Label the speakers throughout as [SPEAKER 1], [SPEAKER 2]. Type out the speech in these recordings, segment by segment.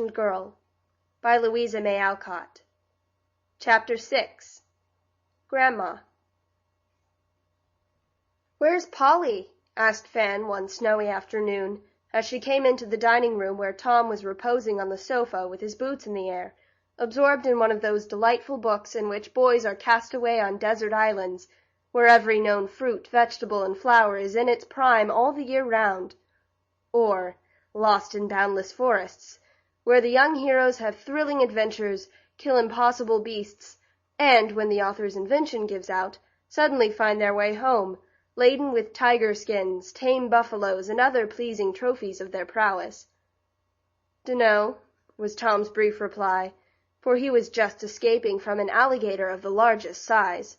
[SPEAKER 1] FashionedGirl by Louisa May Alcott. Chapter 6. Grandma. "Where's Polly?" asked Fan one snowy afternoon, as she came into the dining room where Tom was reposing on the sofa with his boots in the air, absorbed in one of those delightful books in which boys are cast away on desert islands, where every known fruit, vegetable, and flower is in its prime all the year round, or lost in boundless forests, where the young heroes have thrilling adventures, kill impossible beasts, and, when the author's invention gives out, suddenly find their way home, laden with tiger skins, tame buffaloes, and other pleasing trophies of their prowess. "Dunno," was Tom's brief reply, for he was just escaping from an alligator of the largest size.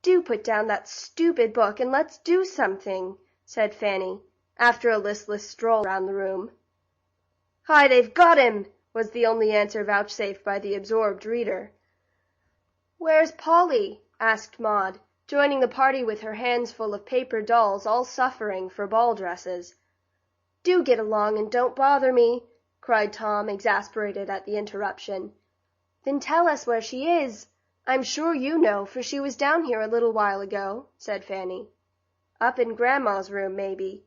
[SPEAKER 1] "Do put down that stupid book and let's do something," said Fanny, after a listless stroll round the room. "Hi, they've got him!" was the only answer vouchsafed by the absorbed reader. "Where's Polly?" asked Maud, joining the party with her hands full of paper dolls, all suffering for ball dresses. "Do get along and don't bother me," cried Tom, exasperated at the interruption. "Then tell us where she is. I'm sure you know, for she was down here a little while ago," said Fanny. "Up in Grandma's room, maybe."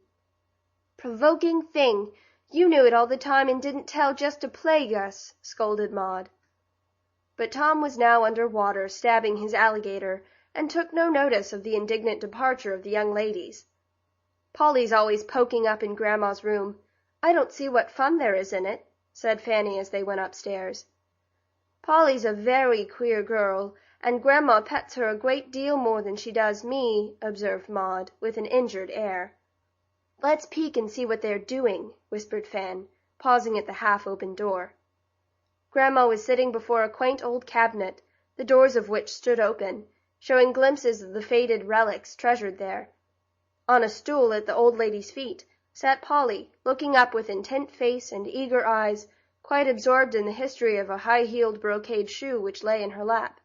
[SPEAKER 1] "Provoking thing! You knew it all the time and didn't tell just to plague us," scolded Maud. But Tom was now under water, stabbing his alligator, and took no notice of the indignant departure of the young ladies. "Polly's always poking up in Grandma's room. I don't see what fun there is in it," said Fanny as they went upstairs. "Polly's a very queer girl, and Grandma pets her a great deal more than she does me," observed Maud, with an injured air. "Let's peek and see what they're doing," whispered Fan, pausing at the half-open door. Grandma was sitting before a quaint old cabinet, the doors of which stood open, showing glimpses of the faded relics treasured there. On a stool at the old lady's feet sat Polly, looking up with intent face and eager eyes, quite absorbed in the history of a high-heeled brocade shoe which lay in her lap.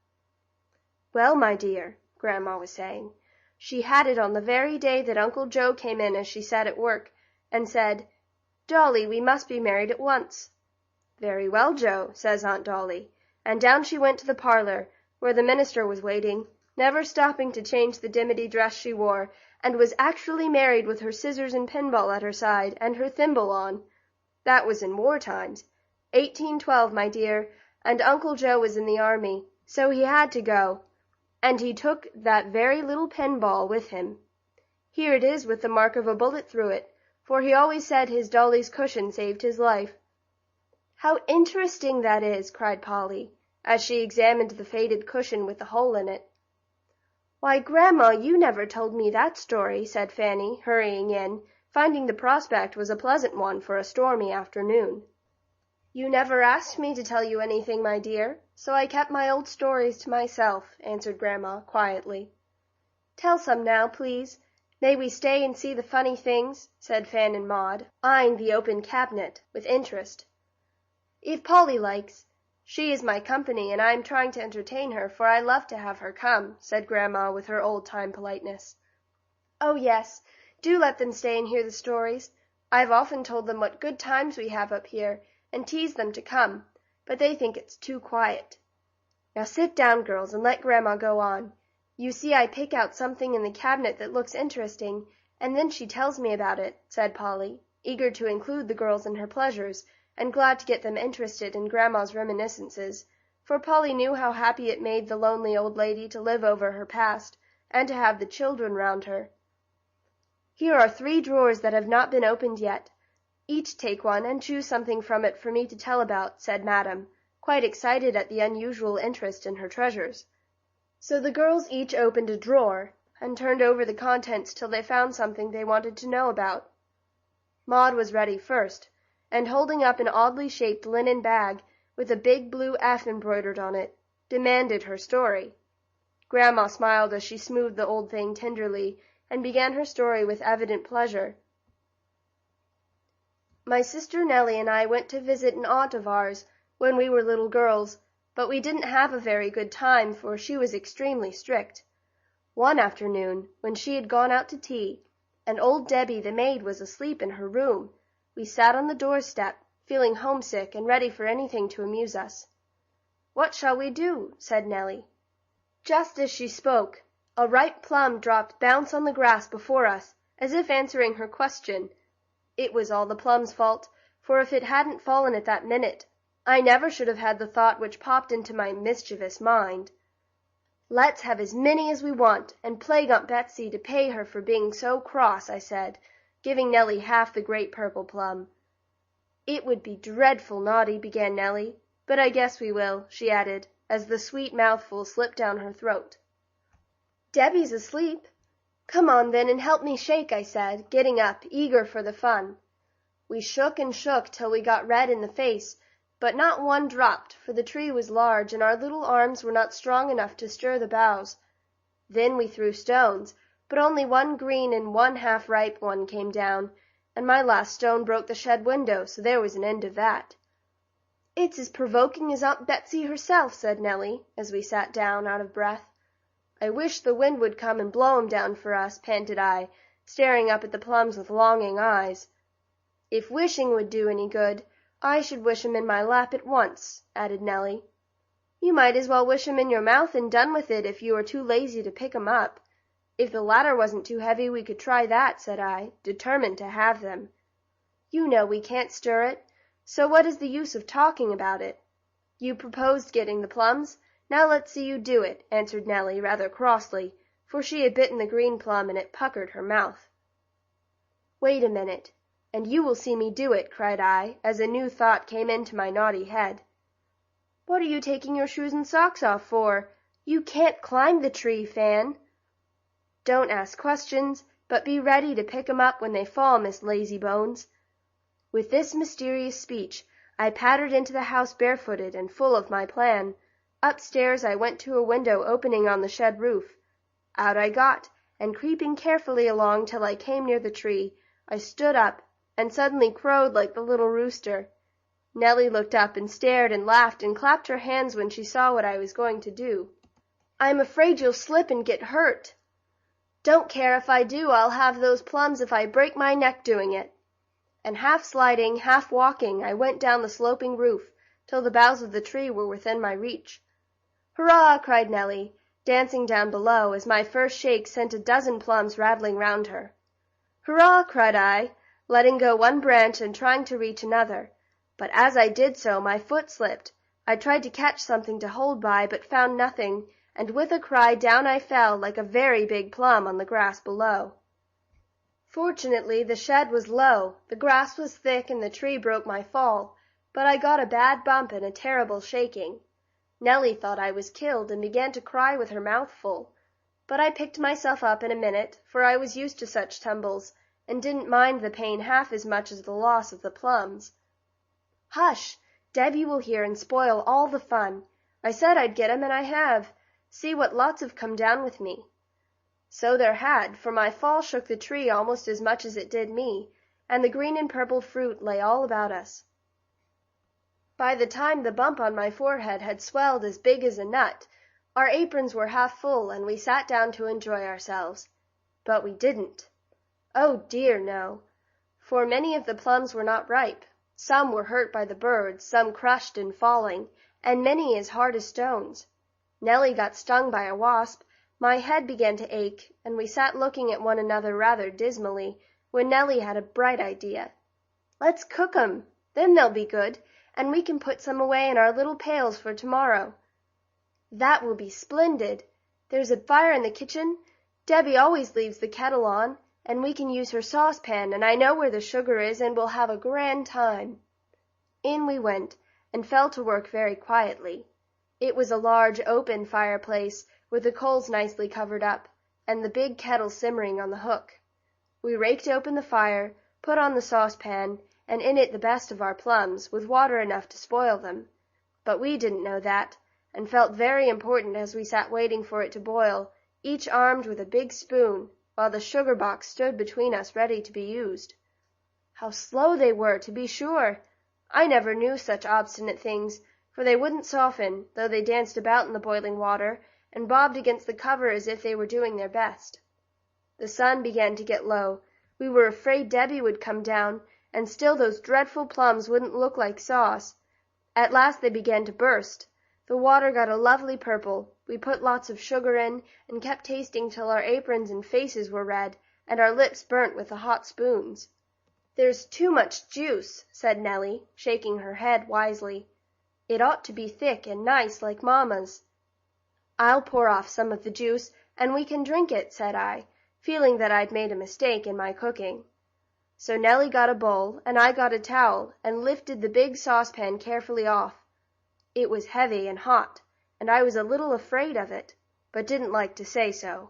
[SPEAKER 1] "Well, my dear," Grandma was saying, "she had it on the very day that Uncle Joe came in as she sat at work, and said, 'Dolly, we must be married at once.' 'Very well, Joe,' says Aunt Dolly, and down she went to the parlor, where the minister was waiting, never stopping to change the dimity dress she wore, and was actually married with her scissors and pinball at her side, and her thimble on. That was in war times, 1812, my dear, and Uncle Joe was in the army, so he had to go, and he took that very little pinball with him. Here it is with the mark of a bullet through it, for he always said his Dolly's cushion saved his life." "How interesting that is!" cried Polly, as she examined the faded cushion with the hole in it. "Why, Grandma, you never told me that story," said Fanny, hurrying in, finding the prospect was a pleasant one for a stormy afternoon. "You never asked me to tell you anything, my dear, so I kept my old stories to myself," answered Grandma, quietly. "Tell some now, please. May we stay and see the funny things?" said Fan and Maud, eyeing the open cabinet with interest. "If Polly likes. She is my company, and I am trying to entertain her, for I love to have her come," said Grandma with her old-time politeness. "Oh, yes, do let them stay and hear the stories. I've often told them what good times we have up here, and teased them to come, but they think it's too quiet. Now sit down, girls, and let Grandma go on. You see I pick out something in the cabinet that looks interesting, and then she tells me about it," said Polly, eager to include the girls in her pleasures, and glad to get them interested in Grandma's reminiscences, for Polly knew how happy it made the lonely old lady to live over her past, and to have the children round her. "Here are 3 drawers that have not been opened yet. Each take one and choose something from it for me to tell about," said Madam, quite excited at the unusual interest in her treasures. So the girls each opened a drawer, and turned over the contents till they found something they wanted to know about. Maud was ready first, and holding up an oddly shaped linen bag, with a big blue F embroidered on it, demanded her story. Grandma smiled as she smoothed the old thing tenderly, and began her story with evident pleasure. "My sister Nellie and I went to visit an aunt of ours when we were little girls, but we didn't have a very good time, for she was extremely strict. One afternoon, when she had gone out to tea, and old Debbie the maid was asleep in her room, we sat on the doorstep, feeling homesick and ready for anything to amuse us. "What shall we do?" said Nellie. Just as she spoke, a ripe plum dropped bounce on the grass before us, as if answering her question. It was all the plum's fault, for if it hadn't fallen at that minute, I never should have had the thought which popped into my mischievous mind. "Let's have as many as we want, and plague Aunt Betsy to pay her for being so cross," I said, giving Nellie half the great purple plum. "It would be dreadful naughty," began Nellie, "but I guess we will," she added, as the sweet mouthful slipped down her throat. "Debbie's asleep." "Come on, then, and help me shake," I said, getting up, eager for the fun. We shook and shook till we got red in the face, but not one dropped, for the tree was large, and our little arms were not strong enough to stir the boughs. Then we threw stones, but only one green and one half-ripe one came down, and my last stone broke the shed window, so there was an end of that. "It's as provoking as Aunt Betsy herself," said Nellie, as we sat down, out of breath. "I wish the wind would come and blow 'em down for us," panted I, staring up at the plums with longing eyes. "If wishing would do any good, I should wish 'em in my lap at once," added Nellie. "You might as well wish 'em in your mouth and done with it if you are too lazy to pick 'em up. If the latter wasn't too heavy we could try that," said I, determined to have them. "You know we can't stir it, so what is the use of talking about it? You proposed getting the plums, now let's see you do it," answered Nellie rather crossly, for she had bitten the green plum and it puckered her mouth. "Wait a minute, and you will see me do it," cried I, as a new thought came into my naughty head. "What are you taking your shoes and socks off for? You can't climb the tree, Fan." "Don't ask questions, but be ready to pick 'em up when they fall, Miss Lazybones." With this mysterious speech, I pattered into the house barefooted and full of my plan. Upstairs I went to a window opening on the shed roof. Out I got, and creeping carefully along till I came near the tree, I stood up, and suddenly crowed like the little rooster. Nellie looked up and stared and laughed and clapped her hands when she saw what I was going to do. "I'm afraid you'll slip and get hurt." "Don't care if I do, I'll have those plums if I break my neck doing it." And half sliding, half walking, I went down the sloping roof, till the boughs of the tree were within my reach. "Hurrah!" cried Nellie, dancing down below, as my first shake sent a dozen plums rattling round her. "Hurrah!" cried I, letting go one branch and trying to reach another, but as I did so my foot slipped. I tried to catch something to hold by, but found nothing, and with a cry down I fell like a very big plum on the grass below. Fortunately the shed was low, the grass was thick, and the tree broke my fall, but I got a bad bump and a terrible shaking. Nellie thought I was killed and began to cry with her mouth full, but I picked myself up in a minute, for I was used to such tumbles, and didn't mind the pain half as much as the loss of the plums. "Hush! Debbie will hear and spoil all the fun. I said I'd get 'em, and I have. See what lots have come down with me." So there had, for my fall shook the tree almost as much as it did me, and the green and purple fruit lay all about us. By the time the bump on my forehead had swelled as big as a nut, our aprons were half full, and we sat down to enjoy ourselves. But we didn't. Oh dear, no! For many of the plums were not ripe. Some were hurt by the birds, some crushed in falling, and many as hard as stones. Nellie got stung by a wasp, my head began to ache, and we sat looking at one another rather dismally, when Nellie had a bright idea. "Let's cook 'em, then they'll be good, and we can put some away in our little pails for tomorrow." "That will be splendid. There's a fire in the kitchen. Debbie always leaves the kettle on, and we can use her saucepan, and I know where the sugar is, and we'll have a grand time." In we went, and fell to work very quietly. It was a large open fireplace, with the coals nicely covered up, and the big kettle simmering on the hook. We raked open the fire, put on the saucepan, and in it the best of our plums, with water enough to spoil them. But we didn't know that, and felt very important as we sat waiting for it to boil, each armed with a big spoon, while the sugar box stood between us ready to be used. How slow they were, to be sure! I never knew such obstinate things, for they wouldn't soften, though they danced about in the boiling water, and bobbed against the cover as if they were doing their best. The sun began to get low. We were afraid Debbie would come down, and still those dreadful plums wouldn't look like sauce. At last they began to burst. The water got a lovely purple. We put lots of sugar in, and kept tasting till our aprons and faces were red, and our lips burnt with the hot spoons. "There's too much juice," said Nellie, shaking her head wisely. "It ought to be thick and nice like Mamma's." "I'll pour off some of the juice, and we can drink it," said I, feeling that I'd made a mistake in my cooking. So Nellie got a bowl, and I got a towel, and lifted the big saucepan carefully off. It was heavy and hot, and I was a little afraid of it, but didn't like to say so.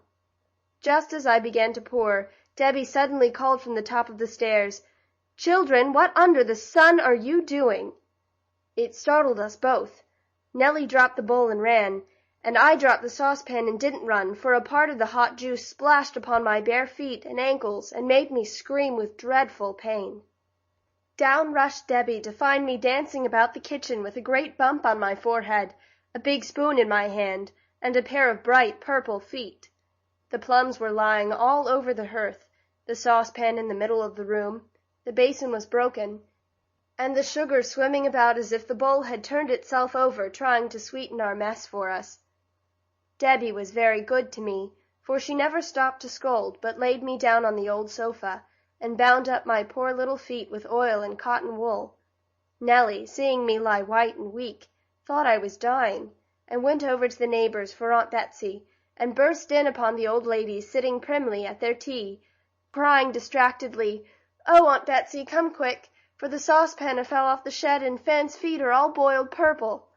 [SPEAKER 1] Just as I began to pour, Debbie suddenly called from the top of the stairs, "Children, what under the sun are you doing?" It startled us both. Nellie dropped the bowl and ran, and I dropped the saucepan and didn't run, for a part of the hot juice splashed upon my bare feet and ankles and made me scream with dreadful pain. Down rushed Debbie to find me dancing about the kitchen with a great bump on my forehead, a big spoon in my hand, and a pair of bright purple feet. The plums were lying all over the hearth, the saucepan in the middle of the room, the basin was broken, and the sugar swimming about as if the bowl had turned itself over trying to sweeten our mess for us. Debbie was very good to me, for she never stopped to scold, but laid me down on the old sofa, and bound up my poor little feet with oil and cotton wool. Nellie, seeing me lie white and weak, thought I was dying, and went over to the neighbors for Aunt Betsy, and burst in upon the old ladies sitting primly at their tea, crying distractedly, "Oh, Aunt Betsy, come quick, for the saucepan fell off the shed and Fan's feet are all boiled purple."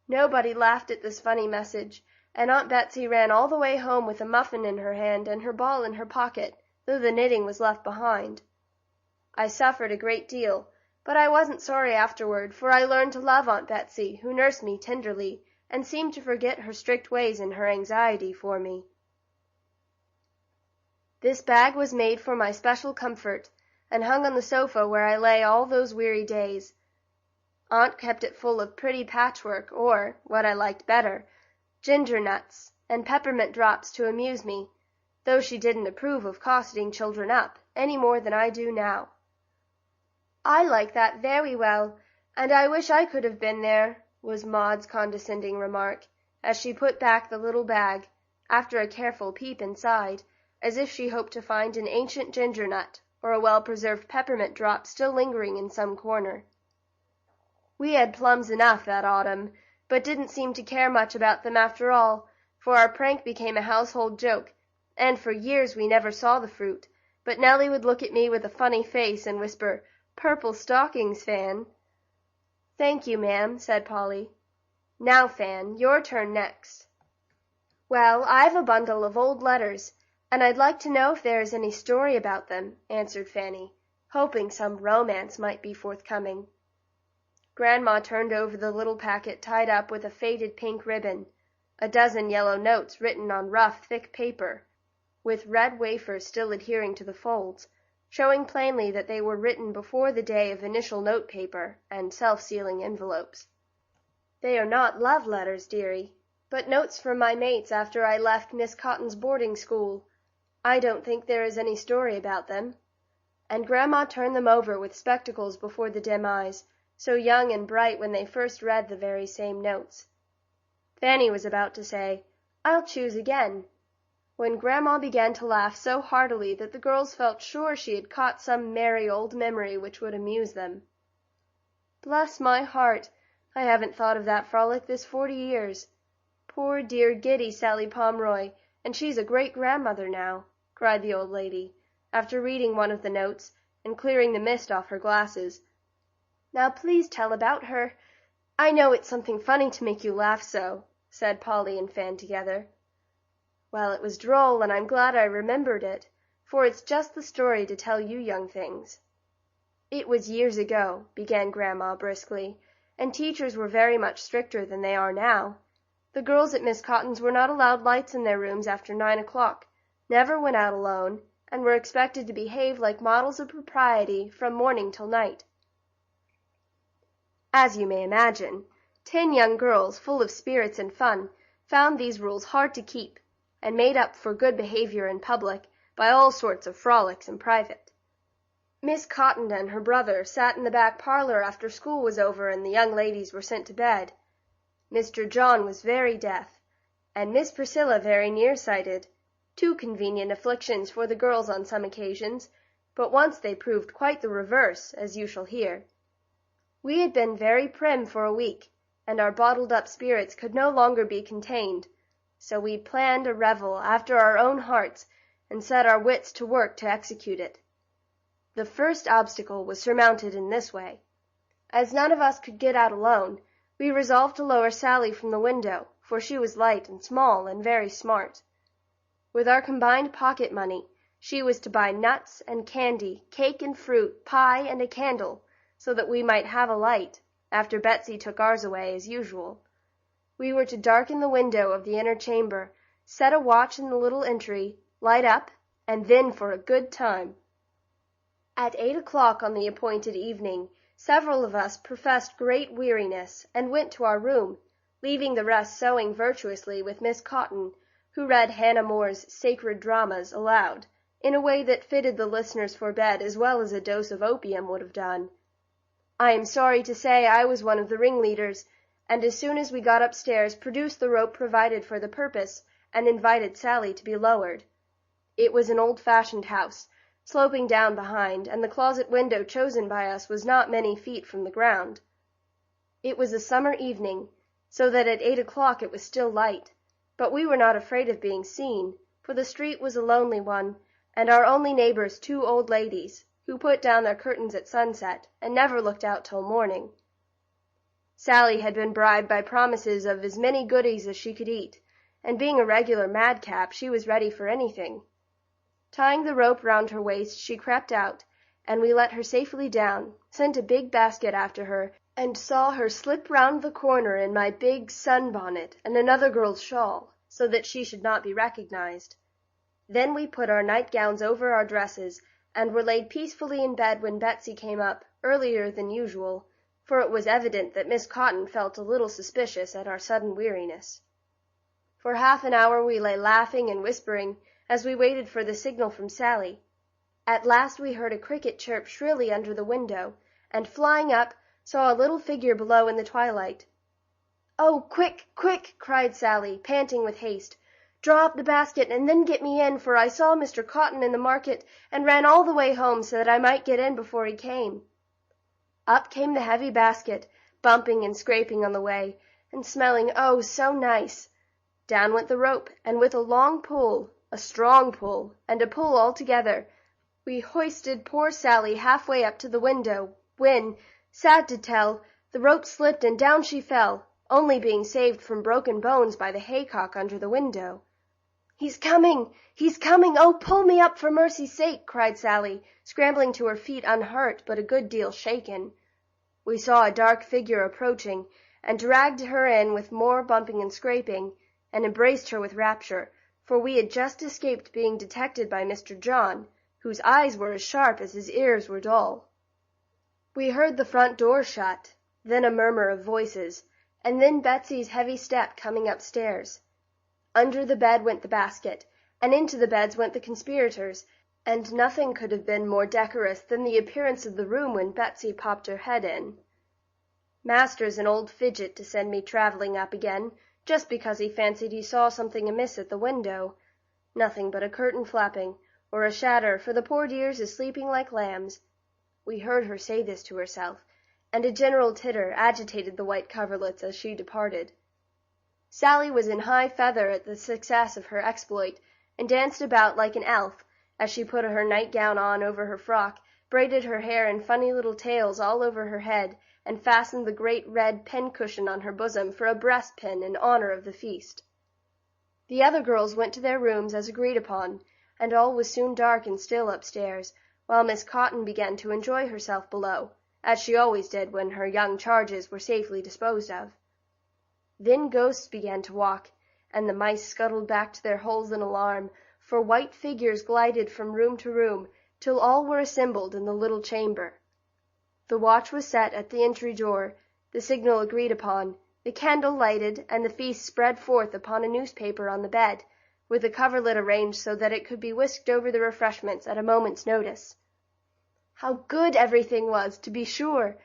[SPEAKER 1] Nobody laughed at this funny message, and Aunt Betsy ran all the way home with a muffin in her hand and her ball in her pocket, though the knitting was left behind. I suffered a great deal, but I wasn't sorry afterward, for I learned to love Aunt Betsy, who nursed me tenderly, and seemed to forget her strict ways in her anxiety for me. This bag was made for my special comfort, and hung on the sofa where I lay all those weary days. Aunt kept it full of pretty patchwork, or, what I liked better, ginger nuts and peppermint drops to amuse me, though she didn't approve of cosseting children up, any more than I do now. "I like that very well, and I wish I could have been there," was Maud's condescending remark, as she put back the little bag, after a careful peep inside, as if she hoped to find an ancient ginger nut or a well-preserved peppermint drop still lingering in some corner. We had plums enough that autumn, but didn't seem to care much about them after all, for our prank became a household joke, and for years we never saw the fruit, but Nellie would look at me with a funny face and whisper, "Purple stockings, Fan." "Thank you, ma'am," said Polly. "Now, Fan, your turn next." "Well, I've a bundle of old letters, and I'd like to know if there is any story about them," answered Fanny, hoping some romance might be forthcoming. Grandma turned over the little packet tied up with a faded pink ribbon, a dozen yellow notes written on rough, thick paper, with red wafers still adhering to the folds, showing plainly that they were written before the day of initial note paper and self-sealing envelopes. "They are not love letters, dearie, but notes from my mates after I left Miss Cotton's boarding school. I don't think there is any story about them." And Grandma turned them over with spectacles before the dim eyes, so young and bright when they first read the very same notes. Fanny was about to say, "I'll choose again," when Grandma began to laugh so heartily that the girls felt sure she had caught some merry old memory which would amuse them. "Bless my heart, I haven't thought of that frolic this 40 years. Poor dear giddy Sally Pomeroy, and she's a great-grandmother now," cried the old lady, after reading one of the notes and clearing the mist off her glasses. "Now please tell about her. I know it's something funny to make you laugh so," said Polly and Fan together. "Well, it was droll, and I'm glad I remembered it, for it's just the story to tell you young things. It was years ago," began Grandma briskly, "and teachers were very much stricter than they are now. The girls at Miss Cotton's were not allowed lights in their rooms after 9 o'clock, never went out alone, and were expected to behave like models of propriety from morning till night. As you may imagine, 10 young girls, full of spirits and fun, found these rules hard to keep, and made up for good behavior in public by all sorts of frolics in private. Miss Cotton and her brother sat in the back parlor after school was over and the young ladies were sent to bed. Mr. John was very deaf, and Miss Priscilla very near-sighted, two convenient afflictions for the girls on some occasions, but once they proved quite the reverse, as you shall hear. We had been very prim for a week, and our bottled-up spirits could no longer be contained, so we planned a revel after our own hearts and set our wits to work to execute it. The first obstacle was surmounted in this way. As none of us could get out alone, we resolved to lower Sally from the window, for she was light and small and very smart. With our combined pocket money, she was to buy nuts and candy, cake and fruit, pie and a candle, so that we might have a light, after Betsy took ours away as usual. We were to darken the window of the inner chamber, set a watch in the little entry, light up, and then for a good time. At 8 o'clock on the appointed evening, several of us professed great weariness, and went to our room, leaving the rest sewing virtuously with Miss Cotton, who read Hannah More's Sacred Dramas aloud, in a way that fitted the listeners for bed as well as a dose of opium would have done. I am sorry to say I was one of the ringleaders, and as soon as we got upstairs produced the rope provided for the purpose, and invited Sally to be lowered. It was an old-fashioned house, sloping down behind, and the closet window chosen by us was not many feet from the ground. It was a summer evening, so that at 8 o'clock it was still light, but we were not afraid of being seen, for the street was a lonely one, and our only neighbors 2 old ladies, who put down their curtains at sunset, and never looked out till morning. Sally had been bribed by promises of as many goodies as she could eat, and being a regular madcap, she was ready for anything. Tying the rope round her waist, she crept out, and we let her safely down, sent a big basket after her, and saw her slip round the corner in my big sunbonnet and another girl's shawl, so that she should not be recognized. Then we put our nightgowns over our dresses, and were laid peacefully in bed when Betsy came up, earlier than usual, for it was evident that Miss Cotton felt a little suspicious at our sudden weariness. For half an hour we lay laughing and whispering, as we waited for the signal from Sally. At last we heard a cricket chirp shrilly under the window, and flying up, saw a little figure below in the twilight. "Oh, quick, quick!" cried Sally, panting with haste. "Draw up the basket, and then get me in, for I saw Mr. Cotton in the market, and ran all the way home so that I might get in before he came." Up came the heavy basket, bumping and scraping on the way, and smelling oh so nice. Down went the rope, and with a long pull, a strong pull, and a pull all together, we hoisted poor Sally halfway up to the window, when, sad to tell, the rope slipped and down she fell, only being saved from broken bones by the haycock under the window. "He's coming! He's coming! Oh, pull me up for mercy's sake!" cried Sally, scrambling to her feet unhurt, but a good deal shaken. We saw a dark figure approaching, and dragged her in with more bumping and scraping, and embraced her with rapture, for we had just escaped being detected by Mr. John, whose eyes were as sharp as his ears were dull. We heard the front door shut, then a murmur of voices, and then Betsy's heavy step coming upstairs. Under the bed went the basket, and into the beds went the conspirators, and nothing could have been more decorous than the appearance of the room when Betsy popped her head in. Master's an old fidget to send me travelling up again, just because he fancied he saw something amiss at the window. Nothing but a curtain flapping, or a shatter, for the poor dears is sleeping like lambs. We heard her say this to herself, and a general titter agitated the white coverlets as she departed. Sally was in high feather at the success of her exploit, and danced about like an elf, as she put her nightgown on over her frock, braided her hair in funny little tails all over her head, and fastened the great red pin-cushion on her bosom for a breast-pin in honor of the feast. The other girls went to their rooms as agreed upon, and all was soon dark and still upstairs, while Miss Cotton began to enjoy herself below, as she always did when her young charges were safely disposed of. Then ghosts began to walk, and the mice scuttled back to their holes in alarm, for white figures glided from room to room, till all were assembled in the little chamber. The watch was set at the entry door, the signal agreed upon, the candle lighted, and the feast spread forth upon a newspaper on the bed, with the coverlet arranged so that it could be whisked over the refreshments at a moment's notice. How good everything was, to be sure!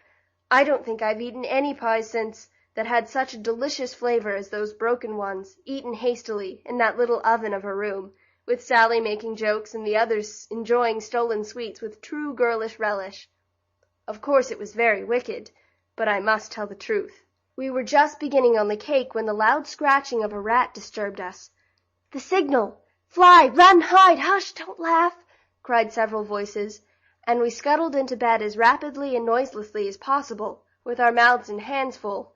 [SPEAKER 1] I don't think I've eaten any pies since that had such a delicious flavor as those broken ones, eaten hastily, in that little oven of a room, with Sally making jokes and the others enjoying stolen sweets with true girlish relish. Of course it was very wicked, but I must tell the truth. We were just beginning on the cake when the loud scratching of a rat disturbed us. "The signal! Fly! Run! Hide! Hush! Don't laugh!" cried several voices, and we scuttled into bed as rapidly and noiselessly as possible, with our mouths and hands full.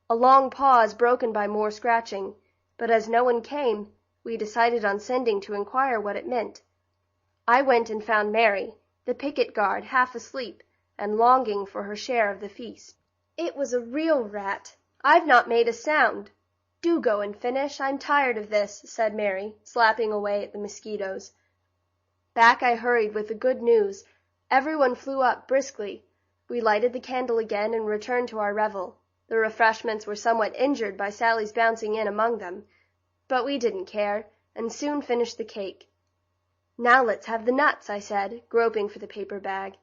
[SPEAKER 1] A long pause broken by more scratching, but as no one came, we decided on sending to inquire what it meant. I went and found Mary, the picket guard, half asleep, and longing for her share of the feast. "It was a real rat. I've not made a sound. Do go and finish. I'm tired of this," said Mary, slapping away at the mosquitoes. Back I hurried with the good news. Everyone flew up briskly. We lighted the candle again and returned to our revel. The refreshments were somewhat injured by Sally's bouncing in among them, but we didn't care, and soon finished the cake. "Now let's have the nuts," I said, groping for the paper bag.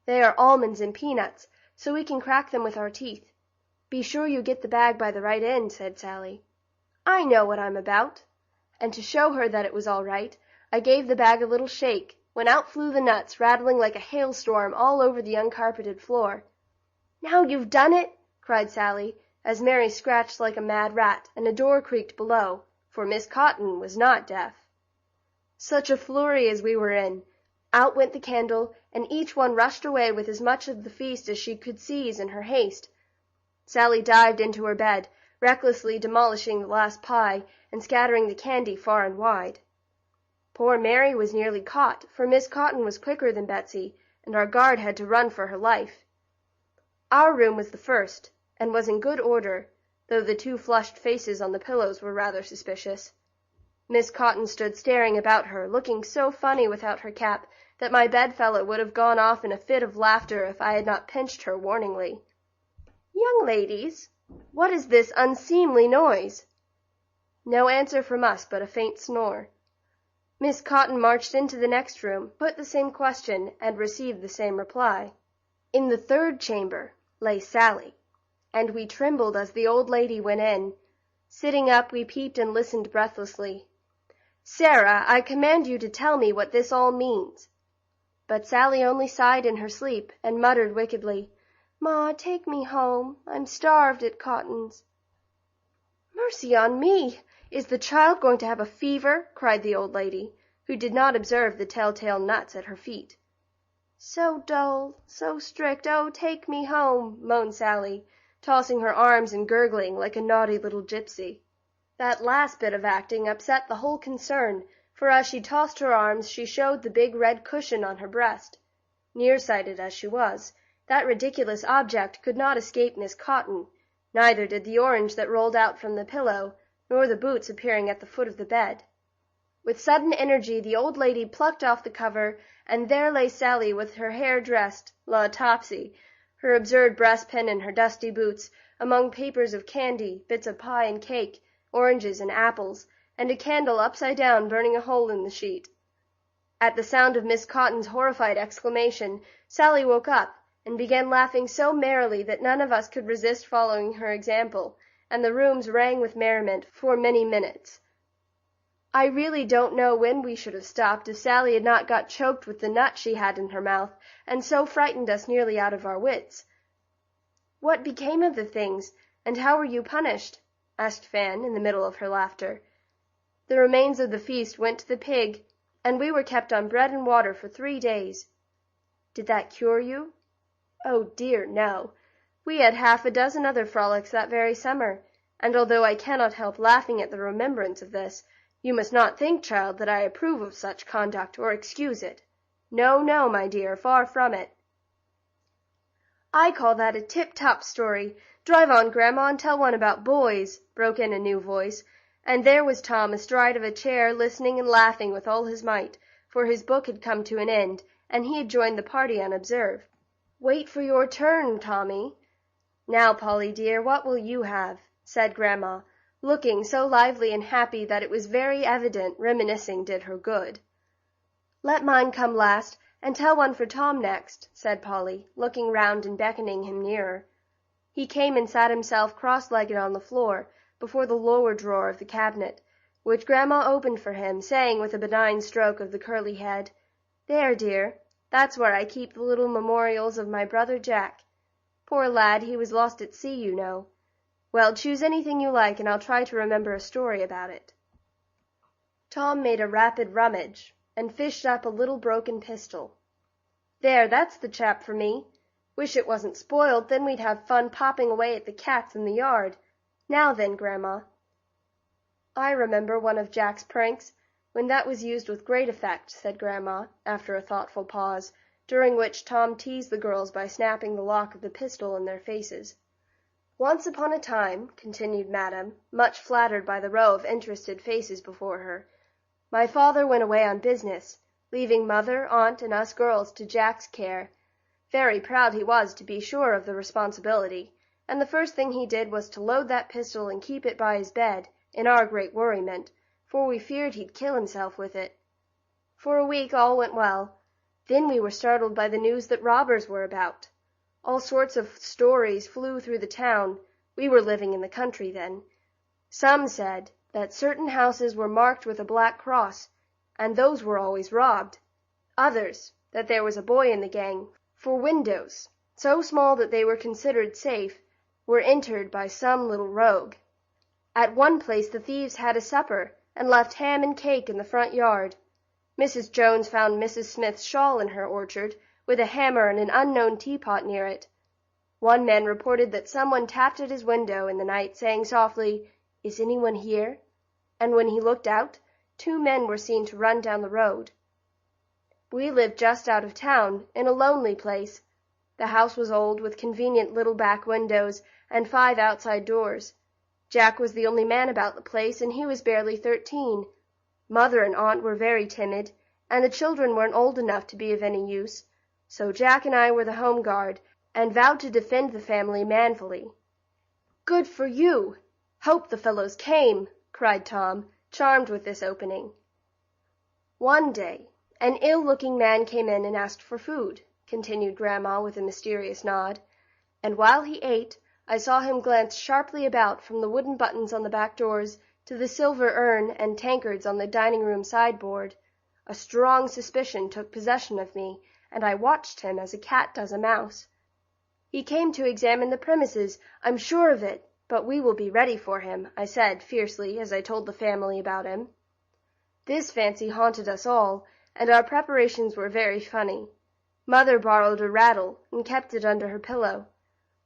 [SPEAKER 1] "They are almonds and peanuts, so we can crack them with our teeth." "Be sure you get the bag by the right end," said Sally. "I know what I'm about." And to show her that it was all right, I gave the bag a little shake, when out flew the nuts, rattling like a hailstorm all over the uncarpeted floor. "Now you've done it!" cried Sally, as Mary scratched like a mad rat, and a door creaked below, for Miss Cotton was not deaf. Such a flurry as we were in! Out went the candle, and each one rushed away with as much of the feast as she could seize in her haste. Sally dived into her bed, recklessly demolishing the last pie, and scattering the candy far and wide. Poor Mary was nearly caught, for Miss Cotton was quicker than Betsy, and our guard had to run for her life. Our room was the first, and was in good order, though the two flushed faces on the pillows were rather suspicious. Miss Cotton stood staring about her, looking so funny without her cap that my bedfellow would have gone off in a fit of laughter if I had not pinched her warningly. "Young ladies, what is this unseemly noise?" No answer from us but a faint snore. Miss Cotton marched into the next room, put the same question, and received the same reply. In the third chamber lay Sally, and we trembled as the old lady went in. Sitting up, we peeped and listened breathlessly. "Sarah, I command you to tell me what this all means." But Sally only sighed in her sleep, and muttered wickedly, "Ma, take me home. I'm starved at Cotton's." "Mercy on me! Is the child going to have a fever?" cried the old lady, who did not observe the telltale nuts at her feet. "So dull, so strict. Oh, take me home," moaned Sally, tossing her arms and gurgling like a naughty little gypsy. That last bit of acting upset the whole concern, for as she tossed her arms she showed the big red cushion on her breast. Nearsighted as she was, that ridiculous object could not escape Miss Cotton, neither did the orange that rolled out from the pillow, nor the boots appearing at the foot of the bed. With sudden energy the old lady plucked off the cover, and there lay Sally with her hair dressed, la topsy, her absurd breastpin and her dusty boots, among papers of candy, bits of pie and cake, oranges and apples, and a candle upside down burning a hole in the sheet. At the sound of Miss Cotton's horrified exclamation, Sally woke up, and began laughing so merrily that none of us could resist following her example, and the rooms rang with merriment for many minutes. I really don't know when we should have stopped if Sally had not got choked with the nut she had in her mouth, and so frightened us nearly out of our wits. "What became of the things, and how were you punished?" asked Fan, in the middle of her laughter. "The remains of the feast went to the pig, and we were kept on bread and water for 3 days." "Did that cure you?" "Oh dear, no. We had half a dozen other frolics that very summer, and although I cannot help laughing at the remembrance of this, you must not think, child, that I approve of such conduct or excuse it. No, no, my dear, far from it." "I call that a tip-top story. Drive on, Grandma, and tell one about boys," broke in a new voice, and there was Tom astride of a chair, listening and laughing with all his might, for his book had come to an end, and he had joined the party unobserved. "Wait for your turn, Tommy. Now, Polly dear, what will you have?" said Grandma, looking so lively and happy that it was very evident reminiscing did her good. "Let mine come last. and tell one for Tom next," said Polly, looking round and beckoning him nearer. He came and sat himself cross-legged on the floor, before the lower drawer of the cabinet, which Grandma opened for him, saying with a benign stroke of the curly head, "There, dear, that's where I keep the little memorials of my brother Jack. Poor lad, he was lost at sea, you know. Well, choose anything you like, and I'll try to remember a story about it." Tom made a rapid rummage, and fished up a little broken pistol. "There, that's the chap for me. Wish it wasn't spoiled, then we'd have fun popping away at the cats in the yard. Now then, Grandma." "I remember one of Jack's pranks, when that was used with great effect," said Grandma, after a thoughtful pause, during which Tom teased the girls by snapping the lock of the pistol in their faces. "Once upon a time," continued Madam, much flattered by the row of interested faces before her, "my father went away on business, leaving mother, aunt, and us girls to Jack's care. Very proud he was, to be sure, of the responsibility, and the first thing he did was to load that pistol and keep it by his bed, in our great worriment, for we feared he'd kill himself with it. For a week all went well. Then we were startled by the news that robbers were about. All sorts of stories flew through the town. We were living in the country then. Some said that certain houses were marked with a black cross, and those were always robbed. Others, that there was a boy in the gang, for windows, so small that they were considered safe, were entered by some little rogue. At one place the thieves had a supper, and left ham and cake in the front yard. Mrs. Jones found Mrs. Smith's shawl in her orchard, with a hammer and an unknown teapot near it. One man reported that someone tapped at his window in the night, saying softly, 'Is anyone here?' And when he looked out, 2 men were seen to run down the road. We lived just out of town, in a lonely place. The house was old, with convenient little back windows, and 5 outside doors. Jack was the only man about the place, and he was barely 13. Mother and aunt were very timid, and the children weren't old enough to be of any use, so Jack and I were the home guard, and vowed to defend the family manfully." "Good for you! Hope the fellows came," cried Tom, charmed with this opening. "One day an ill-looking man came in and asked for food," continued Grandma with a mysterious nod, "and while he ate, I saw him glance sharply about from the wooden buttons on the back doors to the silver urn and tankards on the dining-room sideboard. A strong suspicion took possession of me, and I watched him as a cat does a mouse. He came to examine the premises, I'm sure of it, but we will be ready for him," I said fiercely as I told the family about him. This fancy haunted us all, and our preparations were very funny. Mother borrowed a rattle and kept it under her pillow.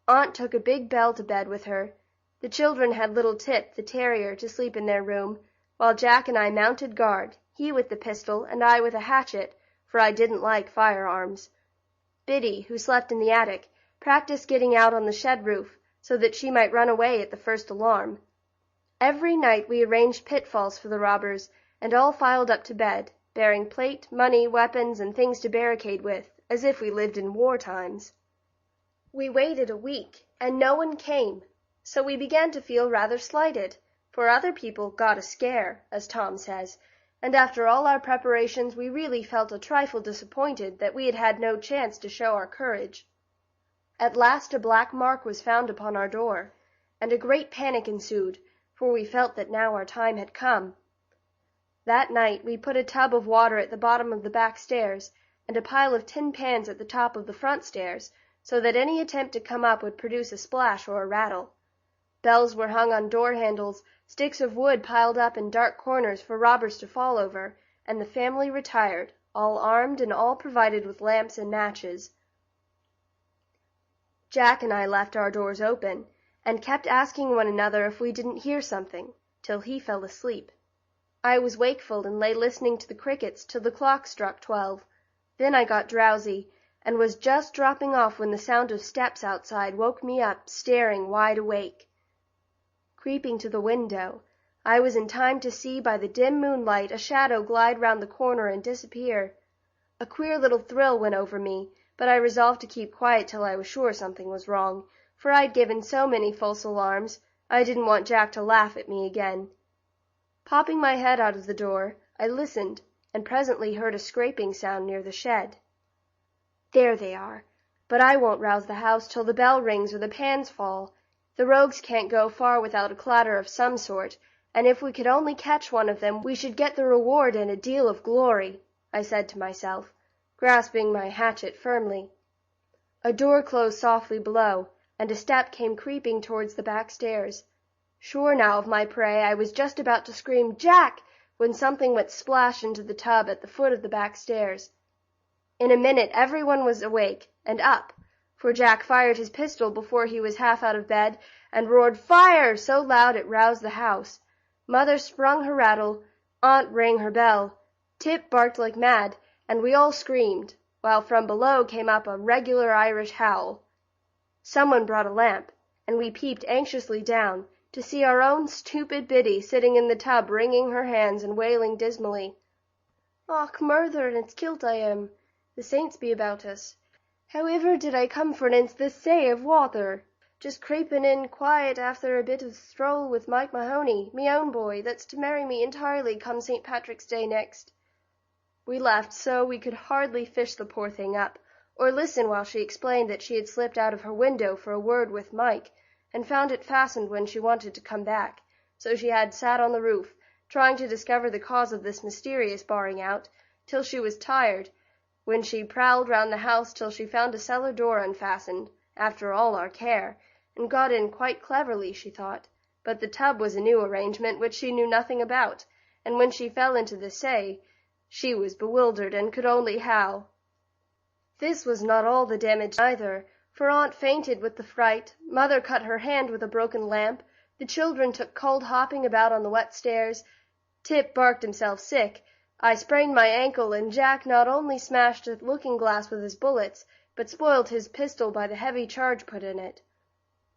[SPEAKER 1] Aunt took a big bell to bed with her. The children had little Tip, the terrier, to sleep in their room, while Jack and I mounted guard, he with the pistol and I with a hatchet, for I didn't like firearms. Biddy, who slept in the attic, practiced getting out on the shed roof, so that she might run away at the first alarm. Every night we arranged pitfalls for the robbers, and all filed up to bed, bearing plate, money, weapons, and things to barricade with, as if we lived in war times. We waited a week, and no one came, so we began to feel rather slighted, for other people got a scare, as Tom says, and after all our preparations we really felt a trifle disappointed that we had had no chance to show our courage. At last a black mark was found upon our door, and a great panic ensued, for we felt that now our time had come. That night we put a tub of water at the bottom of the back stairs, and a pile of tin pans at the top of the front stairs, so that any attempt to come up would produce a splash or a rattle. Bells were hung on door handles, sticks of wood piled up in dark corners for robbers to fall over, and the family retired, all armed and all provided with lamps and matches. Jack and I left our doors open, and kept asking one another if we didn't hear something, till he fell asleep. I was wakeful and lay listening to the crickets till the clock struck 12. Then I got drowsy, and was just dropping off when the sound of steps outside woke me up, staring wide awake. Creeping to the window, I was in time to see by the dim moonlight a shadow glide round the corner and disappear. A queer little thrill went over me, but I resolved to keep quiet till I was sure something was wrong, for I'd given so many false alarms, I didn't want Jack to laugh at me again. Popping my head out of the door, I listened, and presently heard a scraping sound near the shed. There they are. But I won't rouse the house till the bell rings or the pans fall. The rogues can't go far without a clatter of some sort, and if we could only catch one of them, we should get the reward and a deal of glory, I said to myself, grasping my hatchet firmly. A door closed softly below, and a step came creeping towards the back stairs. Sure now of my prey, I was just about to scream, "Jack!" when something went splash into the tub at the foot of the back stairs. In a minute everyone was awake and up, for Jack fired his pistol before he was half out of bed, and roared "Fire!" so loud it roused the house. Mother sprung her rattle, Aunt rang her bell, Tip barked like mad, and we all screamed, while from below came up a regular Irish howl. Someone brought a lamp, and we peeped anxiously down, to see our own stupid Biddy sitting in the tub wringing her hands and wailing dismally. "Och, murther, and it's kilt I am. The saints be about us. Howiver did I come for an inch this say of wather? Just creepin' in quiet after a bit of stroll with Mike Mahoney, me own boy, that's to marry me entirely come St. Patrick's Day next." We laughed so we could hardly fish the poor thing up, or listen while she explained that she had slipped out of her window for a word with Mike, and found it fastened when she wanted to come back, so she had sat on the roof, trying to discover the cause of this mysterious barring out, till she was tired, when she prowled round the house till she found a cellar door unfastened, after all our care, and got in quite cleverly, she thought, but the tub was a new arrangement which she knew nothing about, and when she fell into the say, she was bewildered and could only howl. This was not all the damage either, for Aunt fainted with the fright, Mother cut her hand with a broken lamp, the children took cold hopping about on the wet stairs, Tip barked himself sick, I sprained my ankle, and Jack not only smashed a looking-glass with his bullets, but spoiled his pistol by the heavy charge put in it.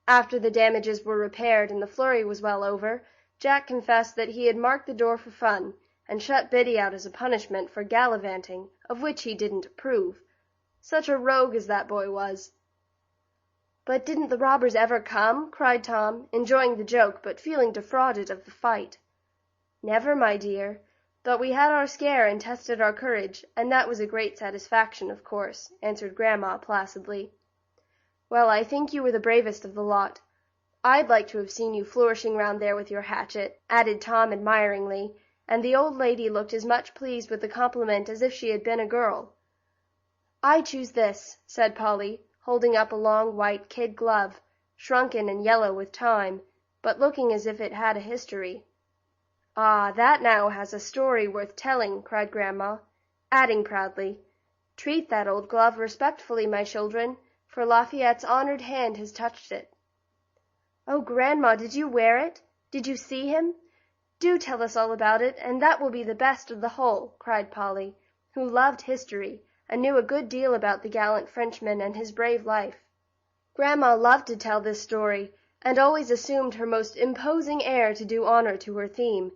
[SPEAKER 1] After the damages were repaired and the flurry was well over, Jack confessed that he had marked the door for fun, and shut Biddy out as a punishment for gallivanting, of which he didn't approve. Such a rogue as that boy was. "But didn't the robbers ever come?" cried Tom, enjoying the joke, but feeling defrauded of the fight. "Never, my dear. But we had our scare and tested our courage, and that was a great satisfaction, of course," answered Grandma placidly. "Well, I think you were the bravest of the lot. I'd like to have seen you flourishing round there with your hatchet," added Tom admiringly, and the old lady looked as much pleased with the compliment as if she had been a girl. "I choose this," said Polly, holding up a long white kid glove, shrunken and yellow with time, but looking as if it had a history. "Ah, that now has a story worth telling," cried Grandma, adding proudly, "Treat that old glove respectfully, my children, for Lafayette's honored hand has touched it." "Oh, Grandma, did you wear it? Did you see him? Do tell us all about it, and that will be the best of the whole," cried Polly, who loved history, and knew a good deal about the gallant Frenchman and his brave life. Grandma loved to tell this story, and always assumed her most imposing air to do honor to her theme.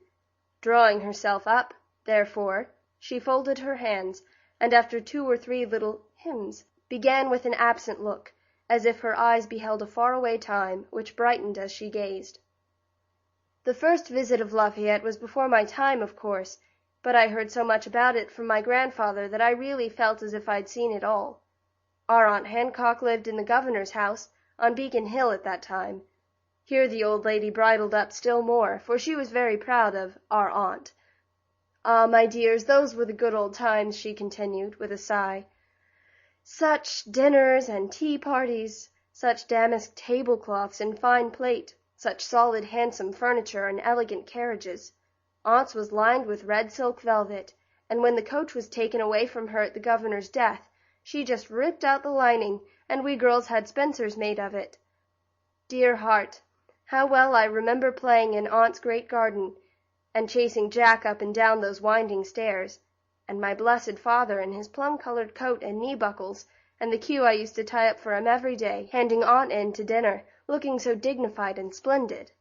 [SPEAKER 1] Drawing herself up, therefore, she folded her hands, and after 2 or 3 little hymns, began with an absent look, as if her eyes beheld a far-away time, which brightened as she gazed. "The first visit of Lafayette was before my time, of course, but I heard so much about it from my grandfather that I really felt as if I'd seen it all. Our Aunt Hancock lived in the governor's house, on Beacon Hill at that time." Here the old lady bridled up still more, for she was very proud of "our aunt." "Ah, my dears, those were the good old times," she continued, with a sigh. "Such dinners and tea-parties, such damask tablecloths and fine plate, such solid handsome furniture and elegant carriages. Aunt's was lined with red silk velvet, and when the coach was taken away from her at the governor's death, she just ripped out the lining, and we girls had spencers made of it. Dear heart, how well I remember playing in Aunt's great garden, and chasing Jack up and down those winding stairs, and my blessed father in his plum-colored coat and knee-buckles, and the queue I used to tie up for him every day, handing Aunt in to dinner, looking so dignified and splendid."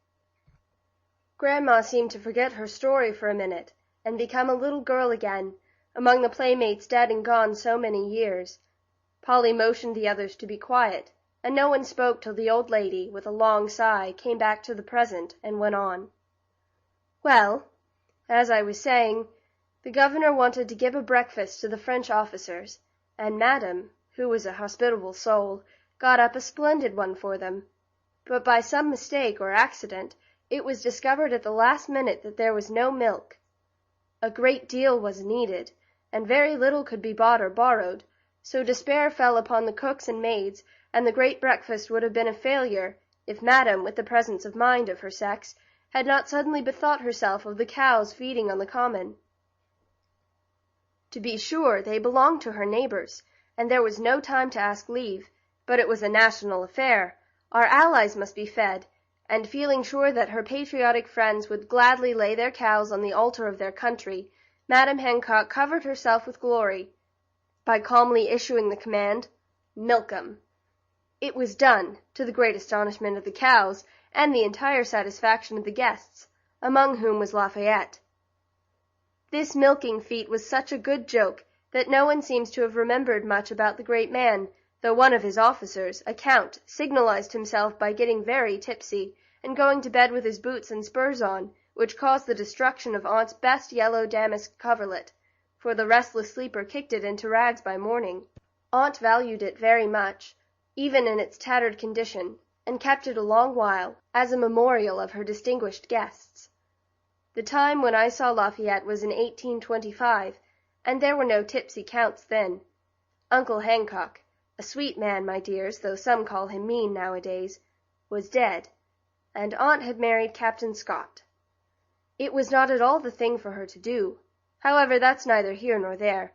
[SPEAKER 1] Grandma seemed to forget her story for a minute, and become a little girl again, among the playmates dead and gone so many years. Polly motioned the others to be quiet, and no one spoke till the old lady, with a long sigh, came back to the present, and went on. "Well, as I was saying, the governor wanted to give a breakfast to the French officers, and Madame, who was a hospitable soul, got up a splendid one for them. But by some mistake or accident, it was discovered at the last minute that there was no milk. A great deal was needed, and very little could be bought or borrowed, so despair fell upon the cooks and maids, and the great breakfast would have been a failure if Madam, with the presence of mind of her sex, had not suddenly bethought herself of the cows feeding on the common. To be sure, they belonged to her neighbors, and there was no time to ask leave, but it was a national affair. Our allies must be fed, and feeling sure that her patriotic friends would gladly lay their cows on the altar of their country, Madam Hancock covered herself with glory by calmly issuing the command, "Milk 'em." It was done, to the great astonishment of the cows, and the entire satisfaction of the guests, among whom was Lafayette. This milking feat was such a good joke that no one seems to have remembered much about the great man, though one of his officers, a count, signalized himself by getting very tipsy, and going to bed with his boots and spurs on, which caused the destruction of Aunt's best yellow damask coverlet, for the restless sleeper kicked it into rags by morning. Aunt valued it very much, even in its tattered condition, and kept it a long while, as a memorial of her distinguished guests. The time when I saw Lafayette was in 1825, and there were no tipsy counts then. Uncle Hancock, a sweet man, my dears, though some call him mean nowadays, was dead, and Aunt had married Captain Scott. It was not at all the thing for her to do. However, that's neither here nor there.